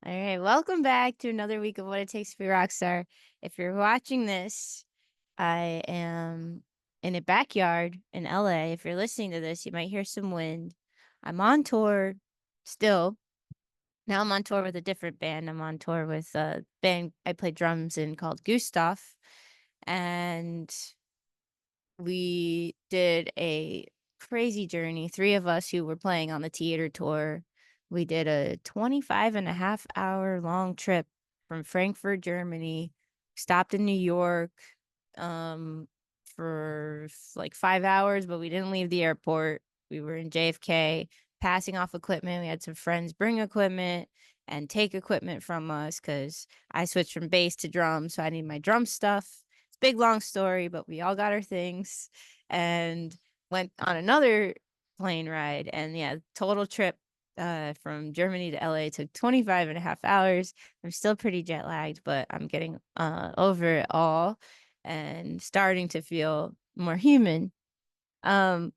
All right, welcome back to another week of What It Takes to Be a Rockstar. If you're watching this, I am in a backyard in LA. If you're listening to this, you might hear some wind. I'm on tour still. Now I'm on tour with a different band. I'm on tour with a band I play drums in called Gustav. And we did a crazy journey. Three of us who were playing on the theater tour. We did a 25.5 hour long trip from Frankfurt, Germany, stopped in New York for like 5 hours, but we didn't leave the airport. We were in JFK, passing off equipment. We had some friends bring equipment and take equipment from us because I switched from bass to drums, so I need my drum stuff. Big long story, but we all got our things and went on another plane ride. And yeah, total trip from Germany to LA took 25.5 hours. I'm still pretty jet lagged, but I'm getting over it all and starting to feel more human. Um,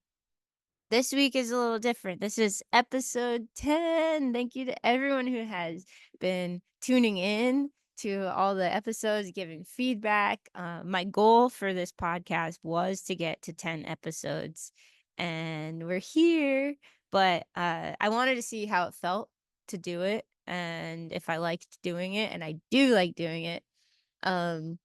this week is a little different. This is episode 10. Thank you to everyone who has been tuning in to all the episodes, giving feedback. My goal for this podcast was to get to 10 episodes, and we're here. But I wanted to see how it felt to do it and if I liked doing it, and I do like doing it. Um,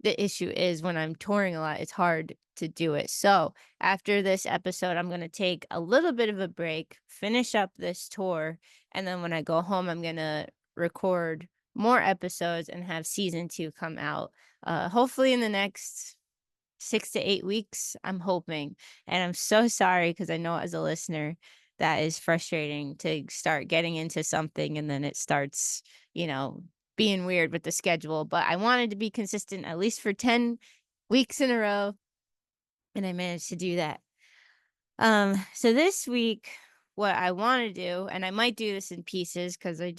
the issue is when I'm touring a lot, it's hard to do it. So after this episode, I'm going to take a little bit of a break, finish up this tour, and then when I go home, I'm going to record more episodes and have season 2 come out. Hopefully in the next 6 to 8 weeks, I'm hoping. And I'm so sorry because I know as a listener that is frustrating to start getting into something and then it starts, you know, being weird with the schedule. But I wanted to be consistent at least for 10 weeks in a row, and I managed to do that. So this week, what I want to do, and I might do this in pieces because I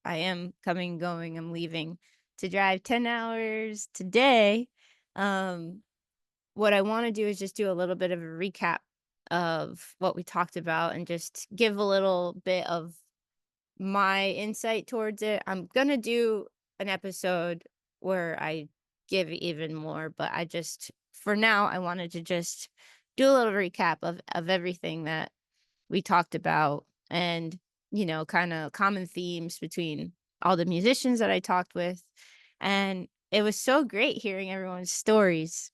am coming, going, I'm leaving to drive 10 hours today. What I want to do is just do a little bit of a recap of what we talked about and just give a little bit of my insight towards it. I'm going to do an episode where I give even more, but for now, I wanted to just do a little recap of everything that we talked about and, kind of common themes between all the musicians that I talked with. And it was so great hearing everyone's stories.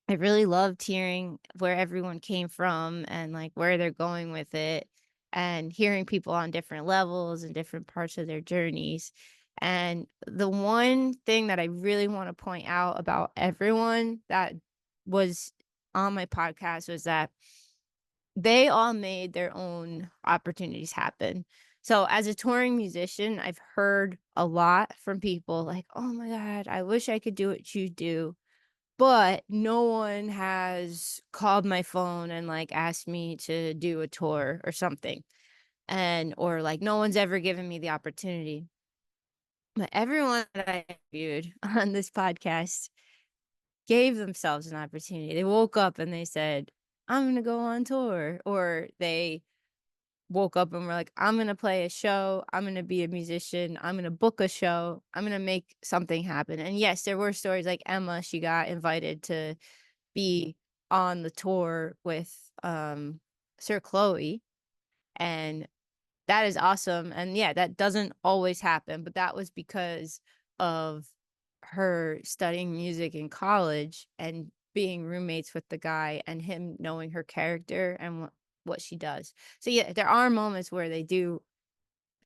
I really loved hearing where everyone came from and like where they're going with it and hearing people on different levels and different parts of their journeys. And the one thing that I really want to point out about everyone that was on my podcast was that they all made their own opportunities happen. So as a touring musician, I've heard a lot from people like, "Oh my God, I wish I could do what you do." But no one has called my phone and, like, asked me to do a tour or something, or, like, no one's ever given me the opportunity. But everyone that I interviewed on this podcast gave themselves an opportunity. They woke up and they said, "I'm gonna go on tour," or they woke up and were like, "I'm gonna play a show, I'm gonna be a musician, I'm gonna book a show, I'm gonna make something happen." And yes, there were stories like Emma, she got invited to be on the tour with Sir Chloe, and that is awesome. And yeah, that doesn't always happen, but that was because of her studying music in college and being roommates with the guy and him knowing her character and what she does. So yeah, there are moments where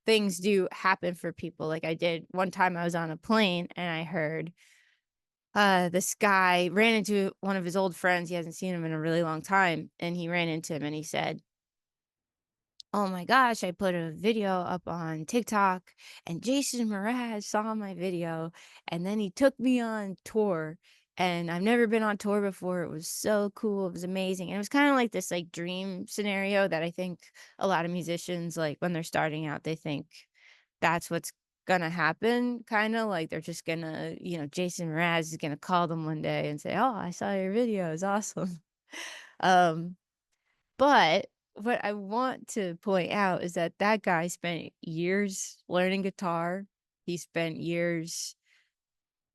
things do happen for people. Like I did one time I was on a plane and I heard this guy ran into one of his old friends. He hasn't seen him in a really long time. And he ran into him and he said, "Oh my gosh, I put a video up on TikTok and Jason Mraz saw my video and then he took me on tour. And I've never been on tour before. It was so cool. It was amazing." And it was kind of like this like dream scenario that I think a lot of musicians, like when they're starting out, they think that's what's gonna happen, kinda like they're just gonna, Jason Mraz is gonna call them one day and say, "Oh, I saw your video, it's awesome." Um, but what I want to point out is that that guy spent years learning guitar. He spent years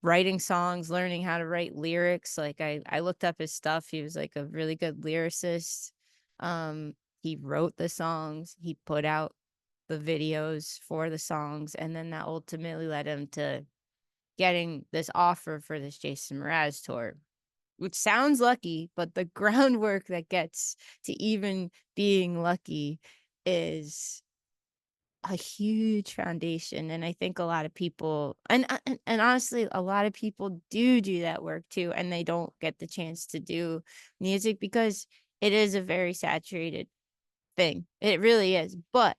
writing songs, learning how to write lyrics. Like I looked up his stuff. He was like a really good lyricist. Um, he wrote the songs, he put out the videos for the songs, and then that ultimately led him to getting this offer for this Jason Mraz tour, which sounds lucky, but the groundwork that gets to even being lucky is a huge foundation. And I think a lot of people, and honestly, a lot of people do that work too, and they don't get the chance to do music because it is a very saturated thing. It really is. But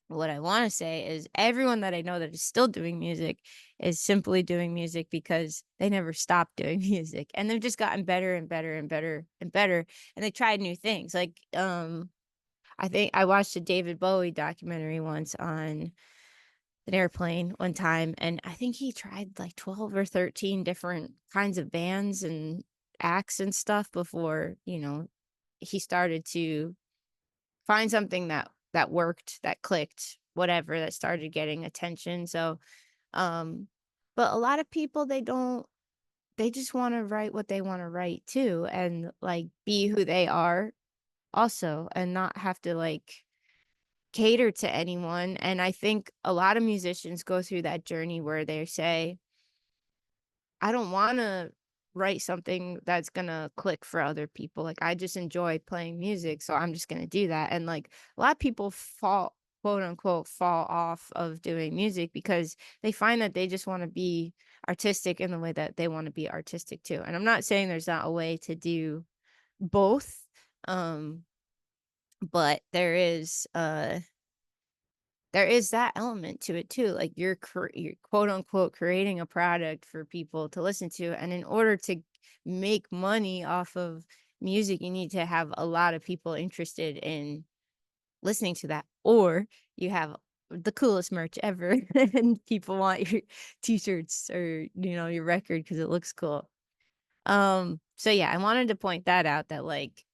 what I want to say is everyone that I know that is still doing music is simply doing music because they never stopped doing music, and they've just gotten better and better and better and better, and they tried new things. Like I think I watched a David Bowie documentary once on an airplane one time, and I think he tried like 12 or 13 different kinds of bands and acts and stuff before, he started to find something that worked, that clicked, whatever, that started getting attention. So, um but a lot of people, they just want to write what they want to write too, and like be who they are also, and not have to like cater to anyone. And I think a lot of musicians go through that journey where they say, I don't want to write something that's going to click for other people. Like, I just enjoy playing music, so I'm just going to do that. And like a lot of people fall, quote unquote, fall off of doing music because they find that they just want to be artistic in the way that they want to be artistic too. And I'm not saying there's not a way to do both. Um, but there is that element to it too. Like you're quote unquote creating a product for people to listen to. And in order to make money off of music, you need to have a lot of people interested in listening to that. Or you have the coolest merch ever and people want your t-shirts or, your record because it looks cool. So yeah, I wanted to point that out, that like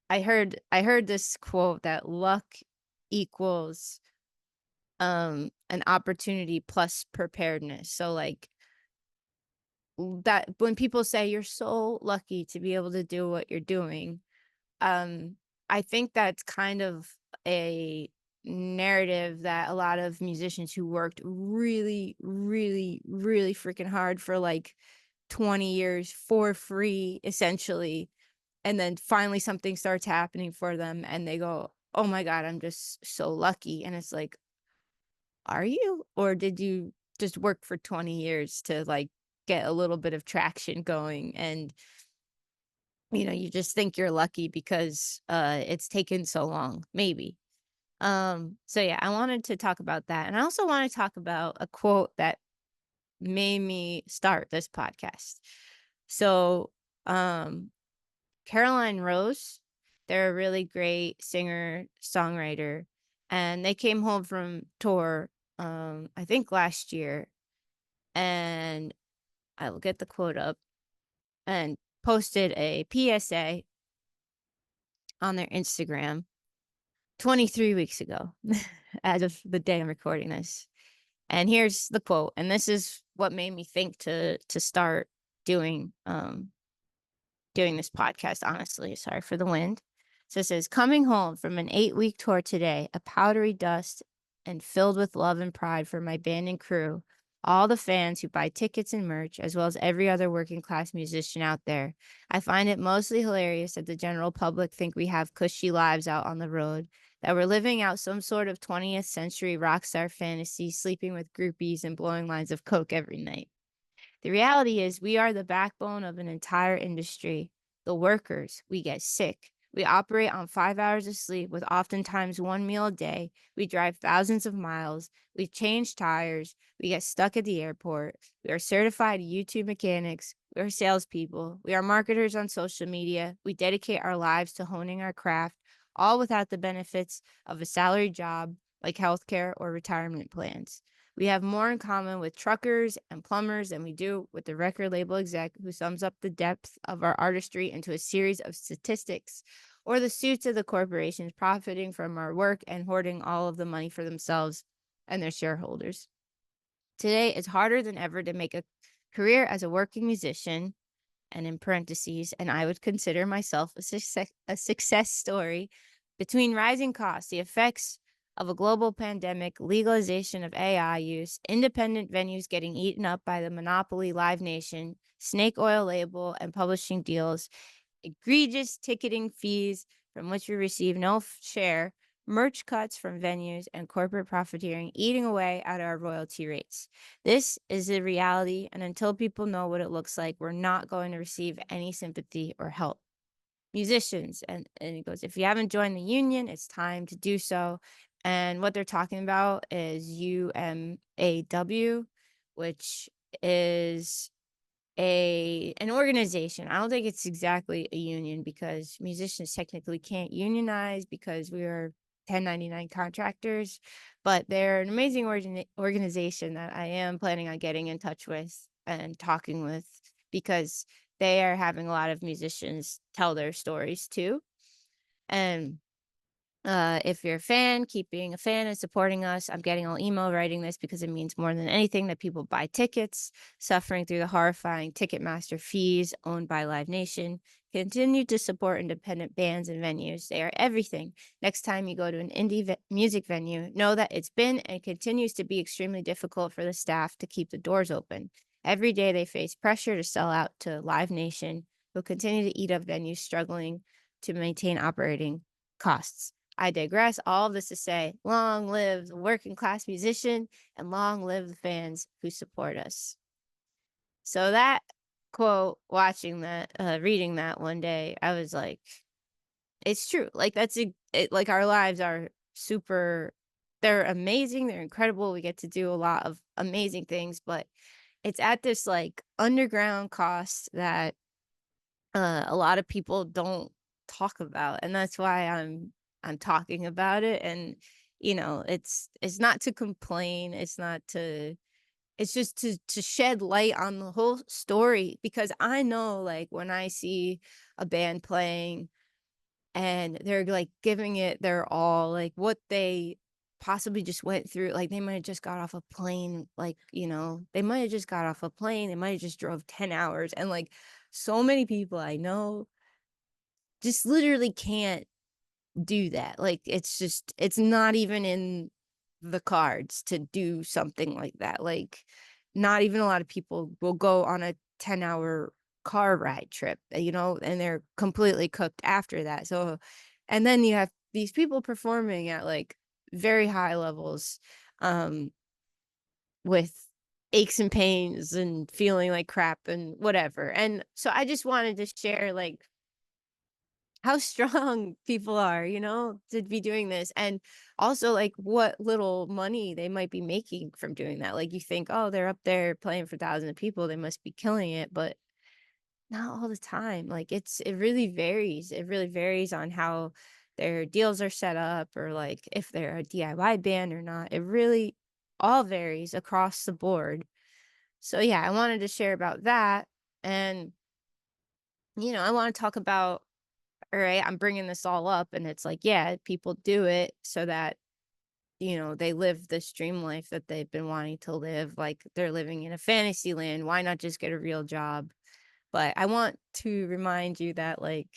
I heard this quote that luck equals an opportunity plus preparedness. So like that, when people say you're so lucky to be able to do what you're doing, um I think that's kind of a narrative that a lot of musicians who worked really really really freaking hard for like 20 years for free essentially, and then finally something starts happening for them and they go, oh my god, I'm just so lucky. And it's like, are you? Or did you just work for 20 years to like get a little bit of traction going, and you just think you're lucky because it's taken so long, maybe. So yeah, I wanted to talk about that. And I also want to talk about a quote that made me start this podcast. So um Caroline Rose, they're a really great singer songwriter, and they came home from tour I think last year, and I will get the quote up, and posted a PSA on their Instagram 23 weeks ago as of the day I'm recording this. And here's the quote, and this is what made me think to start doing doing this podcast, honestly. Sorry for the wind. So it says, coming home from an 8-week tour today, a powdery dust and filled with love and pride for my band and crew, all the fans who buy tickets and merch, as well as every other working class musician out there. I find it mostly hilarious that the general public think we have cushy lives out on the road, that we're living out some sort of 20th century rock star fantasy, sleeping with groupies and blowing lines of coke every night. The reality is we are the backbone of an entire industry. The workers, we get sick. We operate on 5 hours of sleep with oftentimes one meal a day. We drive thousands of miles. We change tires. We get stuck at the airport. We are certified YouTube mechanics. We are salespeople. We are marketers on social media. We dedicate our lives to honing our craft, all without the benefits of a salary job like healthcare or retirement plans. We have more in common with truckers and plumbers than we do with the record label exec who sums up the depth of our artistry into a series of statistics. or the suits of the corporations profiting from our work and hoarding all of the money for themselves and their shareholders. Today, it's harder than ever to make a career as a working musician, and in parentheses, and I would consider myself a success story. Between rising costs, the effects of a global pandemic, legalization of AI use, independent venues getting eaten up by the monopoly Live Nation, snake oil label and publishing deals, egregious ticketing fees from which we receive no share, merch cuts from venues, and corporate profiteering eating away at our royalty rates. This is the reality, and until people know what it looks like, we're not going to receive any sympathy or help. Musicians, and he goes, if you haven't joined the union, it's time to do so. And what they're talking about is UMAW, which is an organization. I don't think it's exactly a union because musicians technically can't unionize because we are 1099 contractors, but they're an amazing organization that I am planning on getting in touch with and talking with because they are having a lot of musicians tell their stories too. And if you're a fan, keep being a fan and supporting us. I'm getting all email writing this because it means more than anything that people buy tickets, suffering through the horrifying Ticketmaster fees owned by Live Nation. Continue to support independent bands and venues. They are everything. Next time you go to an indie music venue, know that it's been and continues to be extremely difficult for the staff to keep the doors open. Every day they face pressure to sell out to Live Nation, who continue to eat up venues struggling to maintain operating costs. I digress. All of this to say, long live the working class musician and long live the fans who support us. So that quote, watching that, reading that one day, I was like, it's true. Like that's like our lives are super, they're amazing. They're incredible. We get to do a lot of amazing things, but it's at this like underground cost that a lot of people don't talk about, and that's why I'm talking about it. And it's not to complain, it's not to, it's just to shed light on the whole story, because I know, like, when I see a band playing and they're like giving it their all, like what they possibly just went through, like they might have just got off a plane, like, they might have just got off a plane, they might have just drove 10 hours, and like so many people I know just literally can't do that. Like it's not even in the cards to do something like that. Like not even a lot of people will go on a 10-hour car ride trip, and they're completely cooked after that. So, and then you have these people performing at like very high levels, um with aches and pains and feeling like crap and whatever. And so I just wanted to share like how strong people are, to be doing this. And also like what little money they might be making from doing that. Like you think, oh, they're up there playing for thousands of people, they must be killing it, but not all the time. Like it really varies. It really varies on how their deals are set up, or like if they're a DIY band or not. It really all varies across the board. So yeah, I wanted to share about that. And I want to talk about, all right, I'm bringing this all up, and it's like, yeah, people do it so that, they live this dream life that they've been wanting to live. Like they're living in a fantasy land. Why not just get a real job? But I want to remind you that like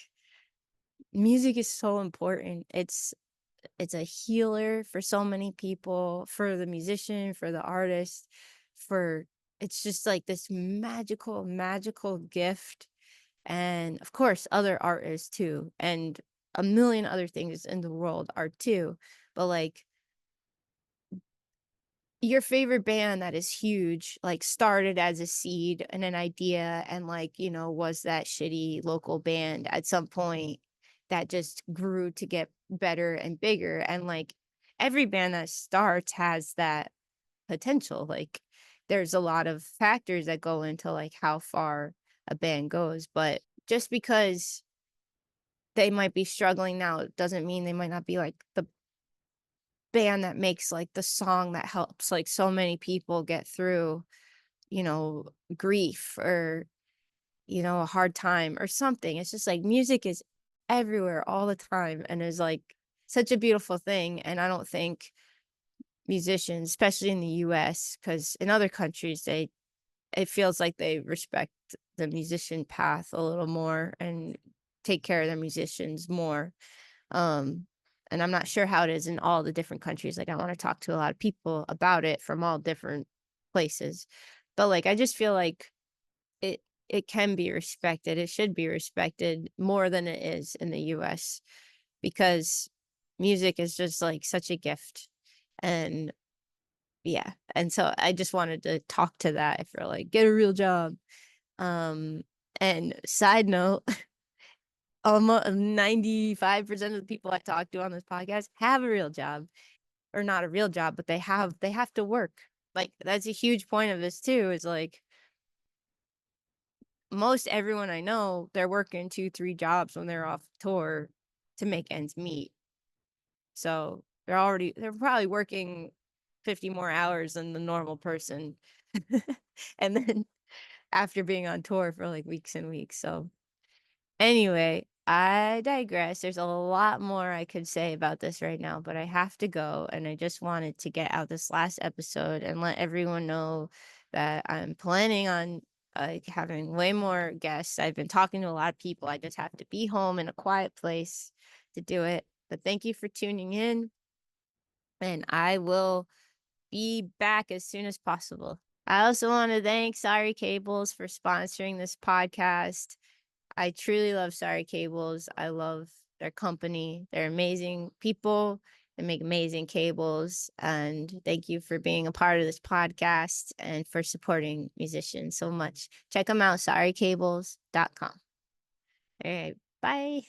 music is so important. It's a healer for so many people, for the musician, for the artist, for it's just like this magical, magical gift. And of course, other art is too, and a million other things in the world are too. But like your favorite band that is huge, like started as a seed and an idea, and like, was that shitty local band at some point that just grew to get better and bigger. And like every band that starts has that potential. Like there's a lot of factors that go into like how far a band goes, but just because they might be struggling now doesn't mean they might not be like the band that makes like the song that helps like so many people get through, you know, grief or, a hard time or something. It's just like music is everywhere all the time, and is like such a beautiful thing. And I don't think musicians, especially in the US, because in other countries it feels like they respect the musician path a little more and take care of their musicians more. Um, and I'm not sure how it is in all the different countries. Like, I want to talk to a lot of people about it from all different places. But like, I just feel like it it can be respected. It should be respected more than it is in the US, because music is just like such a gift. And yeah, and so I just wanted to talk to that for like get a real job. Um, and side note, almost 95% of the people I talk to on this podcast have a real job, or not a real job, but they have to work. Like, that's a huge point of this too, is like most everyone I know, they're working 2, 3 jobs when they're off tour to make ends meet. So they're probably working 50 more hours than the normal person. And then after being on tour for like weeks and weeks. So anyway, I digress. There's a lot more I could say about this right now, but I have to go. And I just wanted to get out this last episode and let everyone know that I'm planning on having way more guests. I've been talking to a lot of people. I just have to be home in a quiet place to do it. But thank you for tuning in, and I will be back as soon as possible. I also want to thank Sorry Cables for sponsoring this podcast. I truly love Sorry Cables. I love their company. They're amazing people. They make amazing cables. And thank you for being a part of this podcast and for supporting musicians so much. Check them out, sorrycables.com. All right. Bye.